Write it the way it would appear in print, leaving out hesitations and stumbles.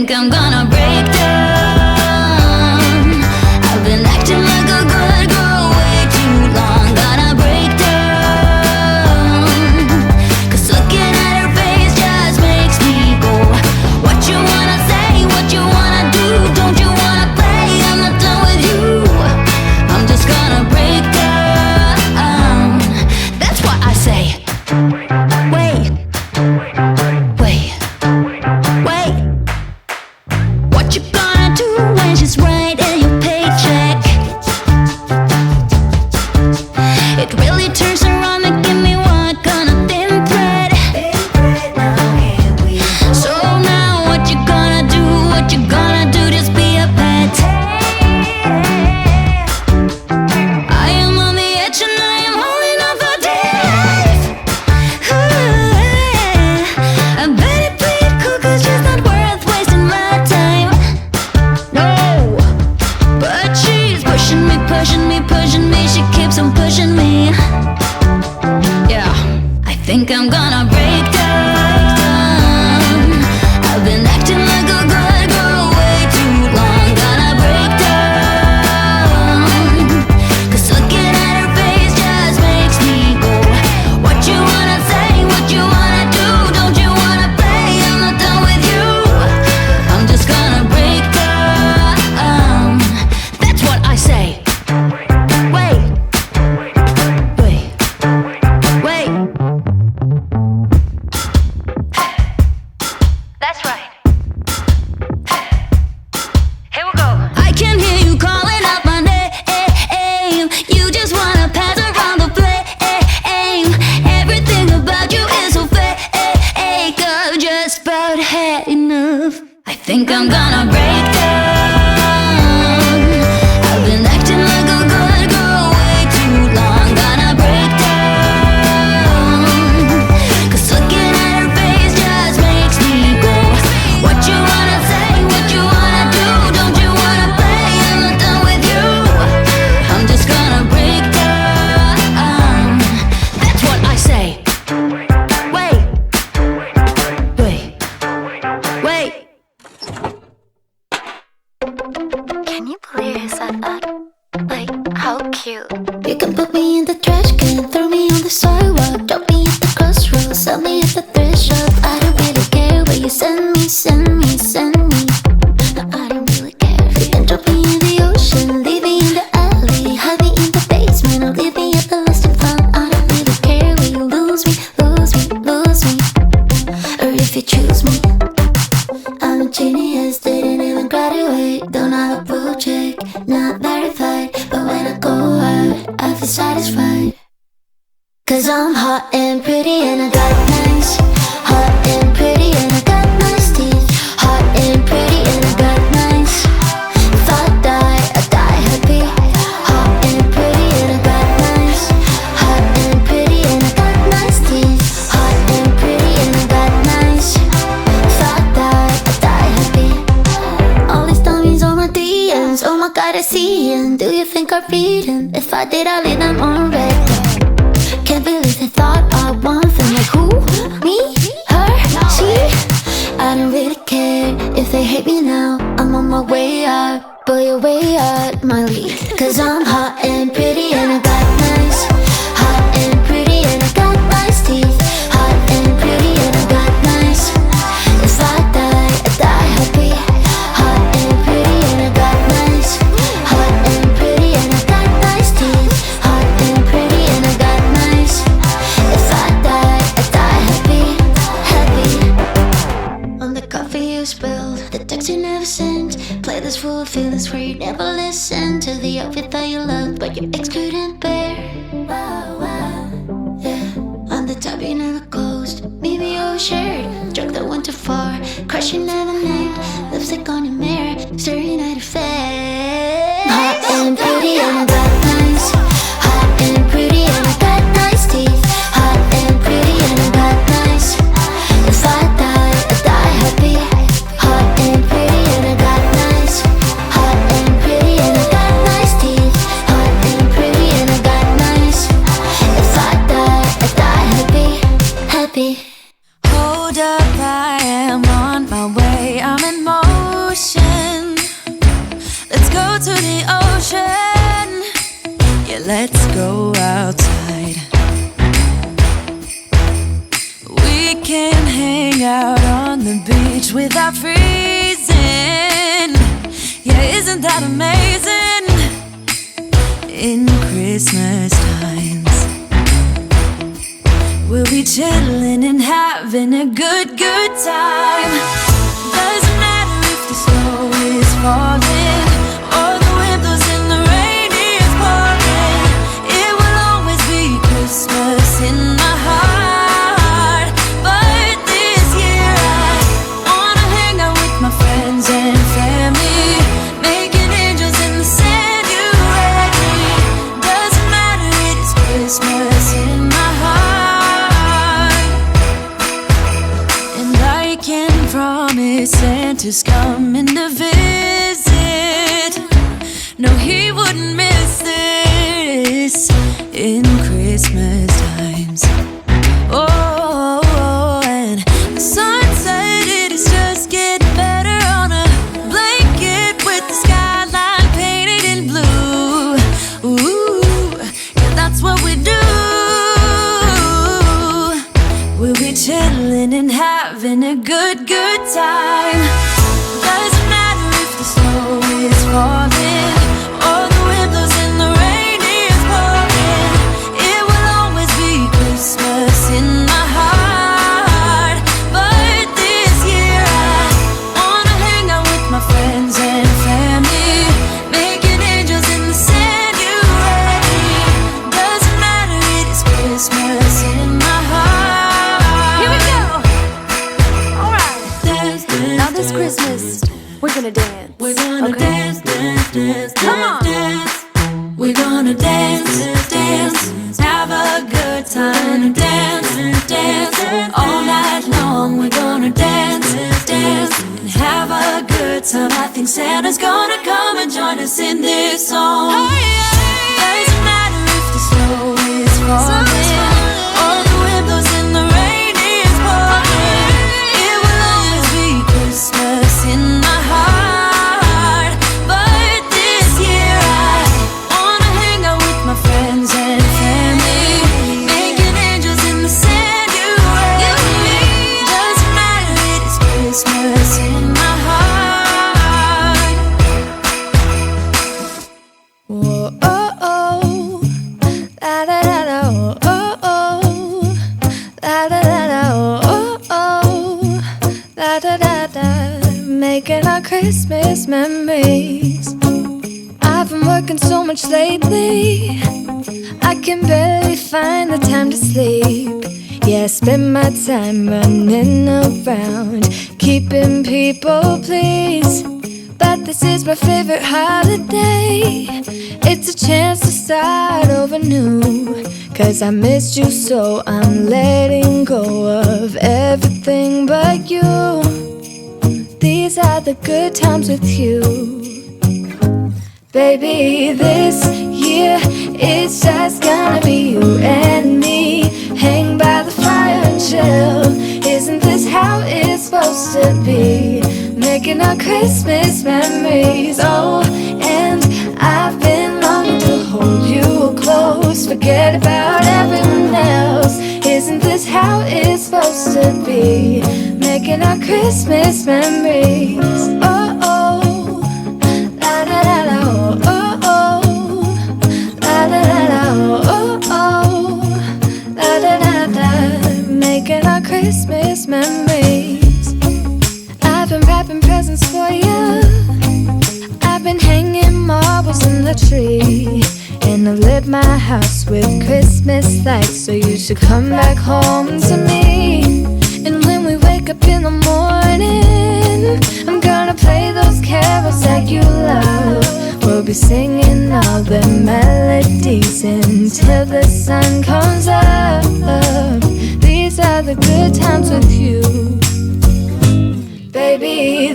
think I'm gonna break down. I've been acting like a good girl way too long. Gonna break down. 'Cause looking at her face just makes me go, what you wanna say, what you wanna do, don't you wanna play, I'm not done with you. I'm just gonna break down. That's what I say. Wait, wait, wait. What you gonna do when she's writing your paycheck? It really turns around, making me walk on a thin thread. So now what you gonna do, what you gonna do, just be a pet. I am on the edge and I am holding on for dear life. I better play it cool 'cause she's not worth wasting my time. No, but she's pushing me, pushing me, pushing me. She keeps on pushing me. Yeah, I think I'm gonna break down. I've been acting like a good girl way too long. Gonna break down. 'Cause looking at her face just makes me go, what you wanna say, what you wanna do, don't you wanna play, I'm not done with you. I'm just gonna break down. That's what I say. Wait, wait, wait. That's right. Here we go. I can hear you calling out my name. You just wanna pass around the flame. Everything about you is so fake. I've just about had enough. I think I'm gonna break down. I've been acting like a good girl way too long. Gonna break down. 'Cause looking at her face just makes me go, what you wanna say, what you wanna do, don't you wanna play, I'm not done with you. I'm just gonna break down. That's what I say. Wait, wait, wait. Can you believe he said that? Like, how cute. You can put me in the trash can, throw me on the sidewalk, drop me at the crossroads, sell me at the thrift shop. I don't really care where you send me, send me, send me. No, I don't really care. You can drop me in the ocean, leave me in the alley, hide me in the basement, or leave me at the lost and found. I don't really care where you lose me, lose me, lose me, or if you choose me. I'm a genius, didn't even graduate, don't have a blue check, not verified, but when I go out, I feel satisfied. 'Cause I'm hot and pretty and I got nice. Hot and pretty and I got nice teeth. Hot and pretty and I got nice. If I die happy. Hot and pretty and I got nice. Hot and pretty and I got nice teeth. Hot and pretty and I got nice. If I die happy. All these dummies on my DMs, oh my god, I see 'em. Do you think I'd read 'em? If I did, I'd leave them on red. Can't believe they thought I want them. Like who? Me? Her? She? I don't really care if they hate me now. I'm on my way out, but you're way out my league. 'Cause I'm hot and pretty and I got nice. Hot and pretty and I got nice teeth. Hot and pretty and I got nice. If I die happy. Hot and pretty and I got nice. Hot and pretty and I got nice teeth. Hot and pretty and I got nice. If I die happy, happy. On the coffee you spilled, the text you never sent. Play this full of feelings where you never listen to the outfit that you loved, but your ex couldn't bear. Yeah. On the top you never closed, maybe overshared. Drug that went too far, crush you never named. Lipstick on your mirror, staring at your face. Hot and pretty and I got nice. Hot and pretty and I got nice teeth. Hot and pretty and I got nice. If I die happy. Hot and pretty and I got nice. Hot and pretty and I got nice teeth. Hot and pretty and I got nice. If I die happy, happy. Hold up, I am on my way. I'm in motion. let's go outside. We can hang out on the beach without freezing. Yeah, isn't that amazing? In Christmas times, we'll be chilling and having a good time. Doesn't matter if the snow is falling or the wind blows and the rain is pouring. It will always be Christmas in my heart. But this year I wanna hang out with my friends and family, making angels in the sand. You ready? Doesn't matter, it is Christmas in my heart. And I can promise Santa's coming to visit. No, he wouldn't miss this in Christmas times. Oh, and the sun said it is just getting better on a blanket with the skyline painted in blue. Ooh, yeah, that's what we do. We'll be chilling and having a good time. Doesn't matter if the snow is falling or the wind blows and the rain is pouring. It will always be Christmas in my heart. But this year I wanna hang out with my friends and family, making angels in the sand. You ready? Doesn't matter, it is Christmas in my heart. Here we go. All right. Dance, dance, now this Christmas, we're gonna dance. We're gonna dance, dance, dance, come on. Dance. We're gonna dance, dance, have a good time. Dance, dance, all night long. We're gonna dance, dance, and have a good time. I think Santa's gonna come and join us in this song. Doesn't matter if the snow is falling or the wind blows and the rain is pouring. It will always be Christmas in my heart. But this year I wanna hang out with my friends and family, making angels in the sand. You ready? Doesn't matter, it is Christmas in my heart. Whoa, oh, oh, la da da da, oh, oh, la da da da, oh, oh, la da da da, making our Christmas memories. I've been working so much lately, I can barely find the time to sleep. Yeah, I spend my time running around, keeping people pleased. But this is my favorite holiday. It's a chance to start over new. 'Cause I missed you so I'm letting go of everything but you. These are the good times with you. Baby, this year it's just gonna be you and me. Hang by the fire and chill. Isn't this how it's supposed to be? Making our Christmas memories. Oh, and I've been longing to hold you close. Forget about everyone else. Isn't this how it's supposed to be? Making our Christmas memories. Oh, oh, la da da da, oh, oh, la da da da, oh, oh, la da da da, making our Christmas memories. I've been wrapping presents for you. I've been hanging marbles in the tree, and I've lit my house with Christmas lights. So you should come back home to me. And when we wake up in the morning, I'm gonna play those carols that you love. We'll be singing all the melodies until the sun comes up. These are the good times with you. Baby,